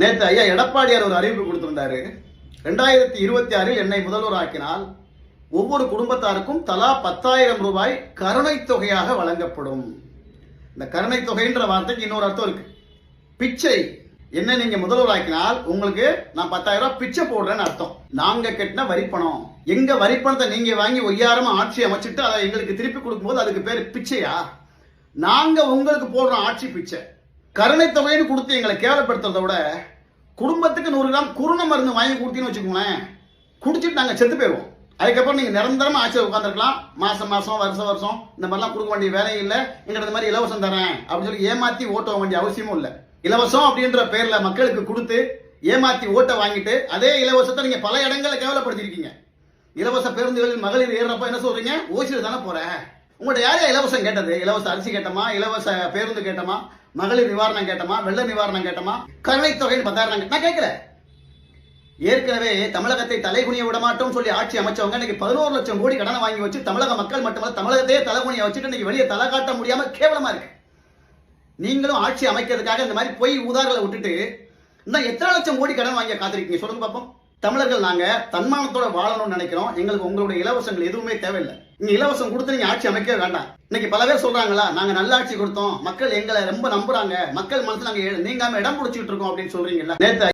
நேற்று ஐயா எடப்பாடியார் ஒரு அறிவிப்பு கொடுத்திருந்தாரு. 2026 என்னை முதல்வர் ஆக்கினால் ஒவ்வொரு குடும்பத்தாருக்கும் தலா 10,000 ரூபாய் கருணை தொகையாக வழங்கப்படும். இந்த கருணை தொகைன்ற வார்த்தைக்கு இன்னொரு அர்த்தம் இருக்கு. பிச்சை. என்ன நீங்க முதல்வர் ஆக்கினால் உங்களுக்கு நான் 10,000 ரூபாய் பிச்சை போடுறேன்னு அர்த்தம். நாங்க கட்டின வரிப்பணம், எங்க வரிப்பணத்தை நீங்க வாங்கி ஒய்யாரமா ஆட்சி அமைச்சிட்டு அதை எங்களுக்கு திருப்பி கொடுக்கும்போது அதுக்கு பேரு பிச்சையா? நாங்க உங்களுக்கு போடுறோம் ஆட்சி பிச்சை. கருணை தொகைன்னு கொடுத்து எங்களை கேவலப்படுத்துறத விட குடும்பத்துக்கு 100 கிராம் குருணை மருந்து வாங்கி கொடுத்தீங்கன்னு வச்சுக்கோங்களேன், குடிச்சிட்டு நாங்கள் செத்து போயிடுவோம். அதுக்கப்புறம் நீங்கள் நிரந்தரமாக ஆட்சியில் உட்காந்துருக்கலாம். மாதம் வருஷம் இந்த மாதிரிலாம் கொடுக்க வேண்டிய வேலையும் இல்லை. எங்கிட்ட இந்த மாதிரி இலவசம் தரேன் அப்படின்னு சொல்லி ஏமாற்றி ஓட்ட வேண்டிய அவசியமும் இல்லை. இலவசம் அப்படின்ற பேரில் மக்களுக்கு கொடுத்து ஏமாற்றி ஓட்டை வாங்கிட்டு அதே இலவசத்தை நீங்கள் பல இடங்களில் கேவலப்படுத்திருக்கீங்க. இலவச பேருந்துகளில் மகளிர் ஏறுறப்ப என்ன சொல்றீங்க? ஓசியில் தானே போறேன். உங்கள்கிட்ட யாரையா இலவசம் கேட்டது? இலவச அரிசி கேட்டமா, இலவச பேருந்து கேட்டமா, மகளிர் நிவாரணம் கேட்டமா, வெள்ள நிவாரணம் கேட்டமா, கருணை தொகை 10,000 நான் கேட்கல. ஏற்கனவே தமிழகத்தை தலைகுனிய விட மாட்டோம் சொல்லி ஆட்சி அமைச்சவங்க இன்னைக்கு 11 லட்சம் கோடி கடனை வாங்கி வச்சு தமிழக மக்கள் மட்டுமல்ல தமிழகத்தையே தலைகுனிய வச்சுட்டு இன்னைக்கு வெளியே தலை காட்ட முடியாம கேவலமா இருக்கு. நீங்களும் ஆட்சி அமைக்கிறதுக்காக இந்த மாதிரி பொய் ஊதார்களை விட்டுட்டு இன்னும் எத்தனை லட்சம் கோடி கடன் வாங்கி காத்திருக்கீங்க சொல்லுங்க பாப்போம். தமிழர்கள் நாங்க தன்மானத்தோட வாழணும்னு நினைக்கிறோம். எங்களுக்கு உங்களுடைய இலவசங்கள் எதுவுமே தேவையில்லை. நீங்க இலவசம் கொடுத்து நீங்க ஆட்சி அமைக்க வேண்டாம். இன்னைக்கு பல பேர் சொல்றாங்களா, நாங்க நல்ல ஆட்சி கொடுத்தோம், மக்கள் எங்களை ரொம்ப நம்புறாங்க, மக்கள் மனசுல நாங்க நீங்காம இடம் பிடிச்சிட்டு இருக்கோம் அப்படின்னு சொல்றீங்கல்ல. நேற்று